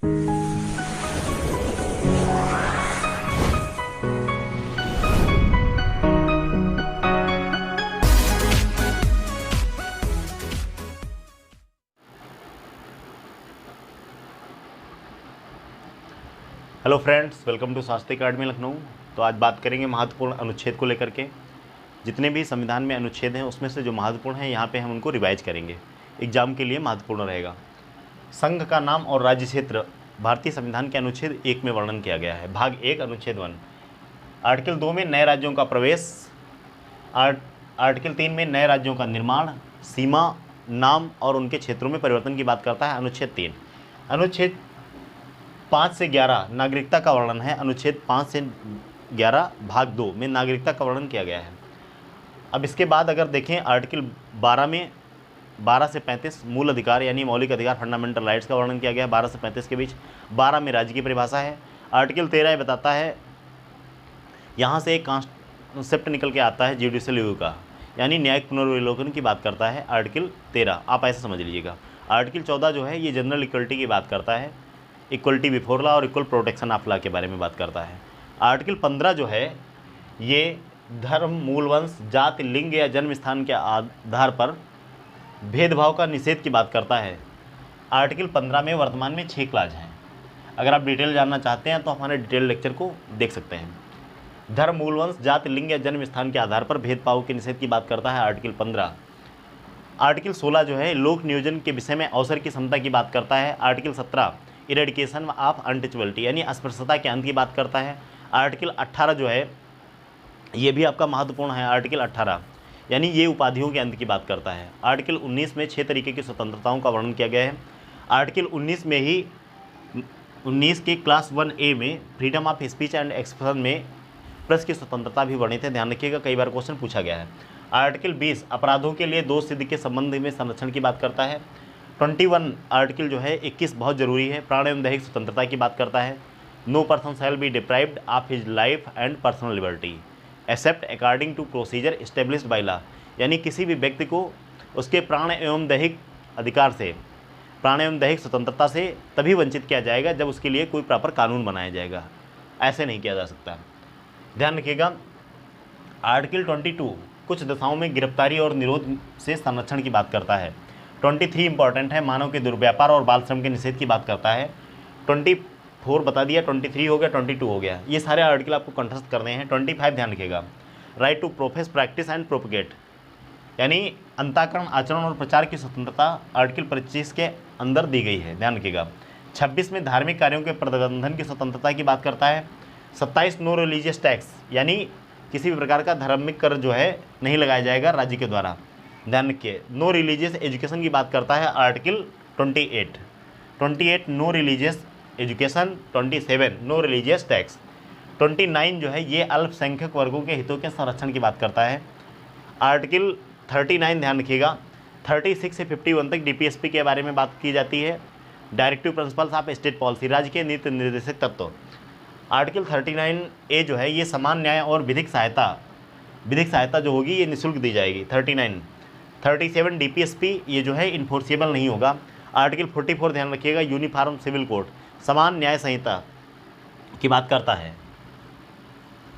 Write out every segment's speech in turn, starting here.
Hello friends, welcome to Shastri Academy Lucknow. तो आज बात करेंगे महत्वपूर्ण अनुच्छेद को लेकर के। जितने भी संविधान में अनुच्छेद हैं उसमें से जो महत्वपूर्ण हैं यहाँ पे हम उनको रिवाइज करेंगे, एग्जाम के लिए महत्वपूर्ण रहेगा। संघ का नाम और राज्य क्षेत्र भारतीय संविधान के अनुच्छेद 1 में वर्णन किया गया है। भाग 1 अनुच्छेद 1। आर्टिकल 2 में नए राज्यों का प्रवेश, आर्टिकल 3 में नए राज्यों का निर्माण, सीमा, नाम और उनके क्षेत्रों में परिवर्तन की बात करता है अनुच्छेद 3। अनुच्छेद 5 से 11 नागरिकता का वर्णन है। अनुच्छेद 5 से 11 भाग 2 में नागरिकता का वर्णन किया गया है। अब इसके बाद अगर देखें आर्टिकल 12 में 12 से 35 मूल अधिकार यानी मौलिक अधिकार फंडामेंटल राइट्स का वर्णन किया गया है 12 से 35 के बीच। 12 में राज्य की परिभाषा है। आर्टिकल 13 बताता है, यहाँ से एक कॉन्सेप्ट निकल के आता है जुडिशियल रिव्यू का, यानी न्यायिक पुनर्विलोकन की बात करता है आर्टिकल 13, आप ऐसे समझ लीजिएगा। आर्टिकल 14 जो है ये जनरल इक्वलिटी की बात करता है, इक्वलिटी बिफोर लॉ और इक्वल प्रोटेक्शन ऑफ लॉ के बारे में बात करता है। आर्टिकल 15 जो है ये धर्म, मूल वंश, जाति, लिंग या जन्म स्थान के आधार पर भेदभाव का निषेध की बात करता है। आर्टिकल 15 में वर्तमान में 6 क्लाज हैं। अगर आप डिटेल जानना चाहते हैं तो हमारे डिटेल लेक्चर को देख सकते हैं। धर्म, मूल वंश, जाति, लिंग या जन्म स्थान के आधार पर भेदभाव के निषेध की बात करता है आर्टिकल 15। आर्टिकल 16 जो है लोक नियोजन के विषय में अवसर की समता की बात करता है। आर्टिकल 17 इरेडिकेशन ऑफ अनटचेबिलिटी यानी अस्पृश्यता के अंत की बात करता है। आर्टिकल 18 जो है ये भी आपका महत्वपूर्ण है। आर्टिकल 18 यानी ये उपाधियों के अंत की बात करता है। आर्टिकल 19 में 6 तरीके की स्वतंत्रताओं का वर्णन किया गया है। आर्टिकल 19 में ही 19 के क्लास 1A में freedom of speech and expression में प्रेस की स्वतंत्रता भी वर्णित है, ध्यान रखिएगा, कई बार क्वेश्चन पूछा गया है। आर्टिकल 20 अपराधों के लिए दोष सिद्धि के संबंध में संरक्षण की बात करता है। 21 आर्टिकल जो है 21 बहुत ज़रूरी है, प्राण एवं दैहिक स्वतंत्रता की बात करता है। No person shall be deprived of his life and personal liberty except according to procedure established by law, यानी किसी भी व्यक्ति को उसके प्राण एवं दैहिक अधिकार से, प्राण एवं दैहिक स्वतंत्रता से तभी वंचित किया जाएगा जब उसके लिए कोई प्रॉपर कानून बनाया जाएगा, ऐसे नहीं किया जा सकता। ध्यान रखिएगा। आर्टिकल 22 कुछ दशाओं में गिरफ्तारी और निरोध से संरक्षण की बात करता है। 23 इंपॉर्टेंट है, मानव के दुर्व्यापार और बाल श्रम के निषेध की बात करता है। 24 बता दिया, 23 हो गया, 22 हो गया, ये सारे आर्टिकल आपको कंठस्थ करने हैं। 25 ध्यान रखिएगा, right to profess, practice and propagate यानी अंतःकरण, आचरण और प्रचार की स्वतंत्रता आर्टिकल 25 के अंदर दी गई है, ध्यान रखिएगा। 26 में धार्मिक कार्यों के प्रबंधन की स्वतंत्रता की बात करता है। 27 नो रिलीजियस टैक्स यानी किसी भी प्रकार का धार्मिक कर जो है नहीं लगाया जाएगा राज्य के द्वारा, ध्यान रखिए। नो रिलीजियस एजुकेशन की बात करता है article 28 no religious education. 27 no religious tax. 29 जो है ये अल्पसंख्यक वर्गों के हितों के संरक्षण की बात करता है। आर्टिकल 39 ध्यान रखिएगा। 36 से 51 तक डीपीएसपी के बारे में बात की जाती है, directive principles of state policy, राज्य के नीति निर्देशक तत्व। आर्टिकल 39A जो है ये समान न्याय और विधिक सहायता जो होगी ये निःशुल्क दी जाएगी। 37 डीपीएसपी ये जो है इन्फोर्सेबल नहीं होगा। आर्टिकल 44 ध्यान रखिएगा, यूनिफॉर्म सिविल कोड, समान न्याय संहिता की बात करता है।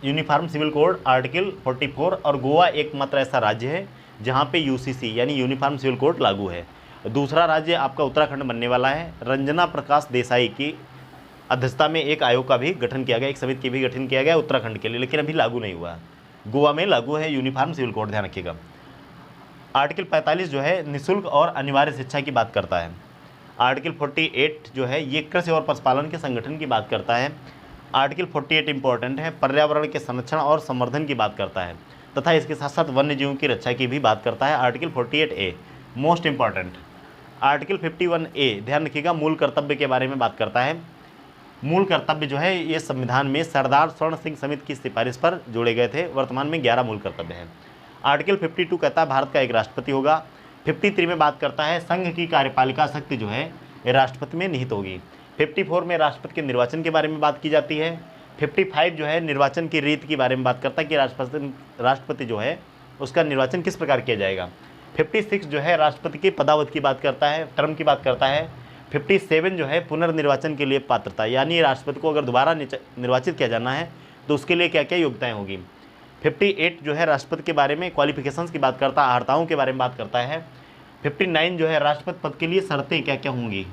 यूनिफॉर्म सिविल कोड आर्टिकल 44, और गोवा एकमात्र ऐसा राज्य है जहाँ पे यूसीसी यानी यूनिफॉर्म सिविल कोड लागू है। दूसरा राज्य आपका उत्तराखंड बनने वाला है। रंजना प्रकाश देसाई की अध्यक्षता में एक आयोग का भी गठन किया गया, एक समिति की भी गठन किया गया उत्तराखंड के लिए, लेकिन अभी लागू नहीं हुआ। गोवा में लागू है यूनिफॉर्म सिविल कोड, ध्यान रखिएगा। आर्टिकल 45 जो है निःशुल्क और अनिवार्य शिक्षा की बात करता है। आर्टिकल 48 जो है ये कृषि और पशुपालन के संगठन की बात करता है। आर्टिकल 48 इंपॉर्टेंट है, पर्यावरण के संरक्षण और संवर्धन की बात करता है तथा इसके साथ साथ वन्य जीवों की रक्षा की भी बात करता है। Article 48A most important. Article 51A ध्यान रखिएगा, मूल कर्तव्य के बारे में बात करता है। मूल कर्तव्य जो है ये संविधान में सरदार स्वर्ण सिंह समिति की सिफारिश पर जोड़े गए थे। वर्तमान में 11 मूल कर्तव्य हैं। आर्टिकल 52 कहता है भारत का एक राष्ट्रपति होगा। 53 में बात करता है संघ की कार्यपालिका शक्ति जो है ये राष्ट्रपति में निहित होगी। 54 में राष्ट्रपति के निर्वाचन के बारे में बात की जाती है। 55 जो है निर्वाचन की रीति के बारे में बात करता है कि राष्ट्रपति जो है उसका निर्वाचन किस प्रकार किया जाएगा। 56 जो है राष्ट्रपति के पदावधि की बात करता है, टर्म की बात करता है। 57 जो है पुनर्निर्वाचन के लिए पात्रता, यानी राष्ट्रपति को अगर दोबारा निर्वाचित किया जाना है तो उसके लिए क्या क्या योग्यताएं होगी। 58 जो है राष्ट्रपति के बारे में क्वालिफिकेशंस की बात करता है, अर्हताओं के बारे में बात करता है। 59 जो है राष्ट्रपति पद के लिए शर्तें क्या क्या होंगी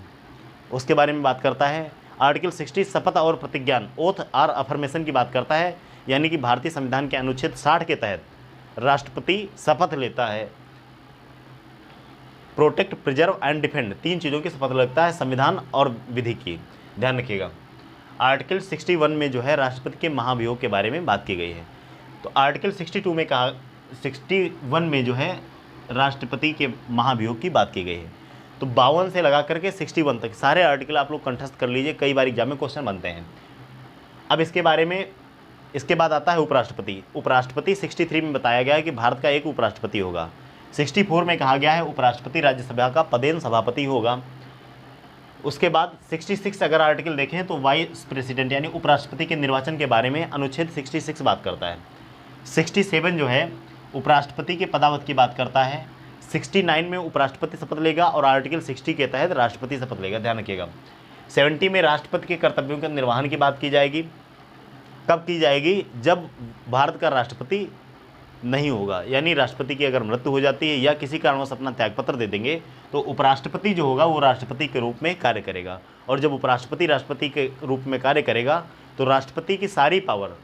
उसके बारे में बात करता है। आर्टिकल 60 शपथ और प्रतिज्ञान, ओथ और अफर्मेशन की बात करता है, यानी कि भारतीय संविधान के अनुच्छेद 60 के तहत राष्ट्रपति शपथ लेता है। प्रोटेक्ट, प्रिजर्व एंड डिफेंड, 3 चीज़ों की शपथ लगता है, संविधान और विधि की, ध्यान रखिएगा। आर्टिकल 61 में जो है राष्ट्रपति के महाभियोग के बारे में बात की गई है। तो आर्टिकल 62 में कहा, 61 में जो है राष्ट्रपति के महाभियोग की बात की गई है। तो 52 से लगा करके 61 तक सारे आर्टिकल आप लोग कंठस्थ कर लीजिए, कई बार एग्जाम में क्वेश्चन बनते हैं। अब इसके बारे में, इसके बाद आता है उपराष्ट्रपति। उपराष्ट्रपति 63 में बताया गया है कि भारत का एक उपराष्ट्रपति होगा। 64 में कहा गया है उपराष्ट्रपति राज्यसभा का पदेन सभापति होगा। उसके बाद 66 अगर आर्टिकल देखें तो वाइस प्रेसिडेंट यानी उपराष्ट्रपति के निर्वाचन के बारे में अनुच्छेद 66 बात करता है। 67 जो है उपराष्ट्रपति के पदावत की बात करता है। 69 में उपराष्ट्रपति शपथ लेगा और आर्टिकल 60 के तहत राष्ट्रपति शपथ लेगा, ध्यान रखिएगा। 70 में राष्ट्रपति के कर्तव्यों के निर्वहन की बात की जाएगी। कब की जाएगी? जब भारत का राष्ट्रपति नहीं होगा, यानी राष्ट्रपति की अगर मृत्यु हो जाती है या किसी कारणवश अपना त्यागपत्र दे देंगे तो उपराष्ट्रपति जो होगा वो राष्ट्रपति के रूप में कार्य करेगा। और जब उपराष्ट्रपति राष्ट्रपति के रूप में कार्य करेगा तो राष्ट्रपति की सारी पावर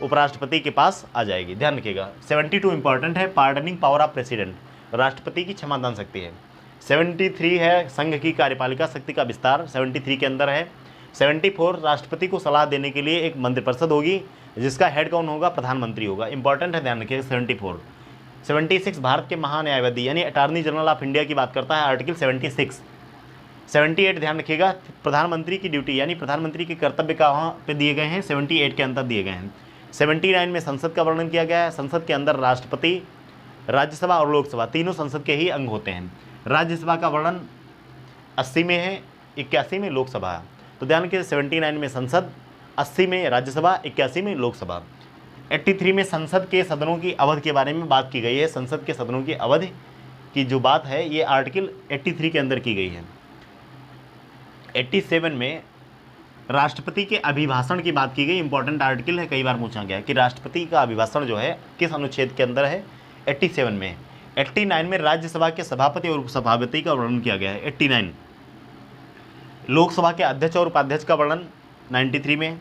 उपराष्ट्रपति के पास आ जाएगी, ध्यान रखिएगा। 72 इंपॉर्टेंट है, पार्डनिंग पावर ऑफ प्रेसिडेंट, राष्ट्रपति की क्षमादान शक्ति है। 73 है संघ की कार्यपालिका शक्ति का विस्तार, 73 के अंदर है। 74 राष्ट्रपति को सलाह देने के लिए एक मंत्रिपरिषद होगी जिसका हेड कौन होगा? प्रधानमंत्री होगा, इंपॉर्टेंट है, ध्यान रखिएगा। 74 76 भारत के महान्यायवादी यानी अटॉर्नी जनरल ऑफ इंडिया की बात करता है, आर्टिकल 76। 78 ध्यान रखिएगा, प्रधानमंत्री की ड्यूटी यानी प्रधानमंत्री के कर्तव्य कहाँ पे दिए गए हैं? 78 के अंदर दिए गए हैं। 79 में संसद का वर्णन किया गया है। संसद के अंदर राष्ट्रपति, राज्यसभा और लोकसभा तीनों संसद के ही अंग होते हैं। राज्यसभा का वर्णन 80 में है, 81 में लोकसभा है। तो ध्यान रखिए 79 में संसद, 80 में राज्यसभा, 81 में लोकसभा। 83 में संसद के सदनों की अवधि के बारे में बात की गई है। संसद के सदनों की अवधि की जो बात है ये आर्टिकल 83 के अंदर की गई है। 87 में राष्ट्रपति के अभिभाषण की बात की गई, इंपॉर्टेंट आर्टिकल है, कई बार पूछा गया कि राष्ट्रपति का अभिभाषण जो है किस अनुच्छेद के अंदर है? 87 में। 89 में राज्यसभा के सभापति और उपसभापति का वर्णन किया गया है, 89। लोकसभा के अध्यक्ष और उपाध्यक्ष का वर्णन 93 में।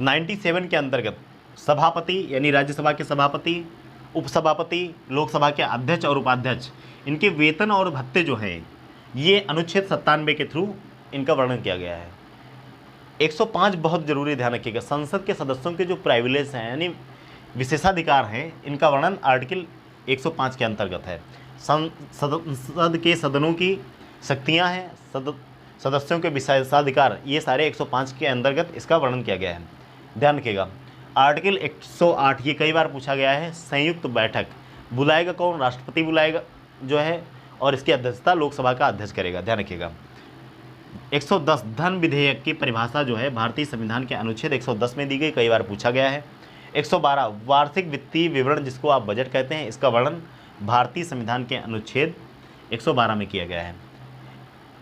97 के अंतर्गत सभापति यानी राज्यसभा के सभापति, उपसभापति, लोकसभा के अध्यक्ष और उपाध्यक्ष, इनके वेतन और भत्ते जो हैं ये अनुच्छेद 97 के थ्रू इनका वर्णन किया गया है। 105 बहुत जरूरी ध्यान रखिएगा, संसद के सदस्यों के जो प्राइविलेज हैं यानी विशेषाधिकार हैं इनका वर्णन आर्टिकल 105 के अंतर्गत है। संसद के सदनों की शक्तियां हैं, सदस्यों के विशेषाधिकार, ये सारे 105 के अंतर्गत इसका वर्णन किया गया है, ध्यान रखिएगा। आर्टिकल 108 ये कई बार पूछा गया है, संयुक्त बैठक बुलाएगा कौन? राष्ट्रपति बुलाएगा जो है, और इसकी अध्यक्षता लोकसभा का अध्यक्ष करेगा, ध्यान रखिएगा। 110 धन विधेयक की परिभाषा जो है भारतीय संविधान के अनुच्छेद 110 में दी गई, कई बार पूछा गया है। 112 वार्षिक वित्तीय विवरण जिसको आप बजट कहते हैं, इसका वर्णन भारतीय संविधान के अनुच्छेद 112 में किया गया है।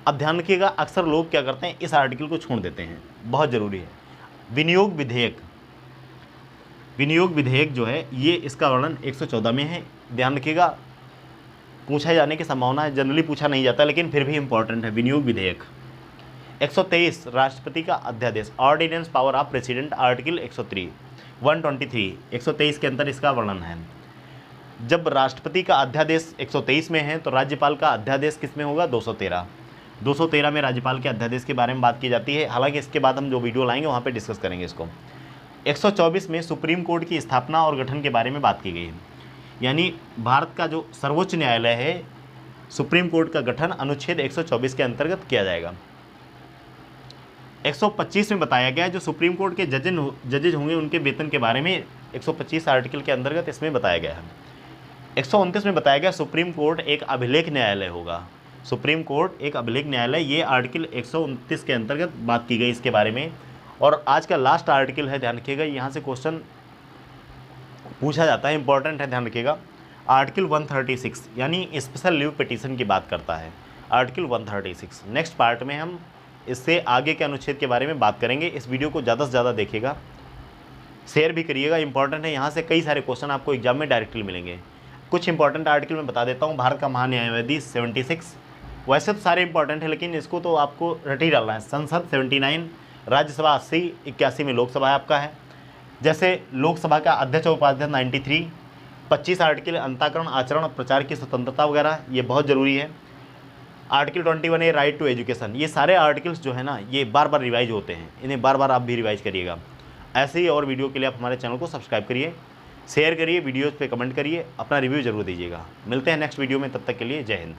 अब ध्यान रखिएगा, अक्सर लोग क्या करते हैं, इस आर्टिकल को छोड़ देते हैं, बहुत ज़रूरी है। विनियोग विधेयक, विनियोग विधेयक जो है ये इसका वर्णन 114 में है, ध्यान रखिएगा। पूछा जाने की संभावना है, जनरली पूछा नहीं जाता लेकिन फिर भी इंपॉर्टेंट है विनियोग विधेयक। 123 राष्ट्रपति का अध्यादेश, ordinance power of president, article 123 123 के अंदर इसका वर्णन है। जब राष्ट्रपति का अध्यादेश 123 में है तो राज्यपाल का अध्यादेश किस में होगा? 213 में राज्यपाल के अध्यादेश के बारे में बात की जाती है। हालांकि इसके बाद हम जो वीडियो लाएंगे वहाँ पे डिस्कस करेंगे इसको। 124 में सुप्रीम कोर्ट की स्थापना और गठन के बारे में बात की गई है, यानी भारत का जो सर्वोच्च न्यायालय है सुप्रीम कोर्ट का गठन अनुच्छेद 124 के अंतर्गत किया जाएगा। 125 में बताया गया है जो सुप्रीम कोर्ट के जजेज होंगे उनके वेतन के बारे में 125 आर्टिकल के अंतर्गत इसमें बताया गया है। 129 में बताया गया सुप्रीम कोर्ट एक अभिलेख न्यायालय होगा, सुप्रीम कोर्ट एक अभिलेख न्यायालय, ये आर्टिकल 129 के अंतर्गत बात की गई इसके बारे में। और आज का लास्ट आर्टिकल है, ध्यान रखिएगा, यहाँ से क्वेश्चन पूछा जाता है, इंपॉर्टेंट है, ध्यान रखिएगा। आर्टिकल 136 यानी स्पेशल लीव पिटीशन की बात करता है। आर्टिकल 136। नेक्स्ट पार्ट में हम इससे आगे के अनुच्छेद के बारे में बात करेंगे। इस वीडियो को ज़्यादा से ज़्यादा देखिएगा, शेयर भी करिएगा, इंपॉर्टेंट है। यहाँ से कई सारे क्वेश्चन आपको एग्जाम में डायरेक्टली मिलेंगे। कुछ इंपॉर्टेंट आर्टिकल मैं बता देता हूँ। भारत का महान्यायवादी 76, वैसे तो सारे इंपॉर्टेंट है लेकिन इसको तो आपको रट ही डालना है। संसद 79, राज्यसभा 80, 81 में लोकसभा आपका है। जैसे लोकसभा का अध्यक्ष और उपाध्यक्ष 93, 25 आर्टिकल अंतःकरण, आचरण, प्रचार की स्वतंत्रता वगैरह, ये बहुत ज़रूरी है। आर्टिकल 21 है राइट टू एजुकेशन। ये सारे आर्टिकल्स जो है ना, ये बार बार रिवाइज होते हैं, इन्हें बार बार आप भी रिवाइज करिएगा। ऐसे ही और वीडियो के लिए आप हमारे चैनल को सब्सक्राइब करिए, शेयर करिए, वीडियोज़ पे कमेंट करिए, अपना रिव्यू जरूर दीजिएगा। मिलते हैं नेक्स्ट वीडियो में, तब तक के लिए जय हिंद।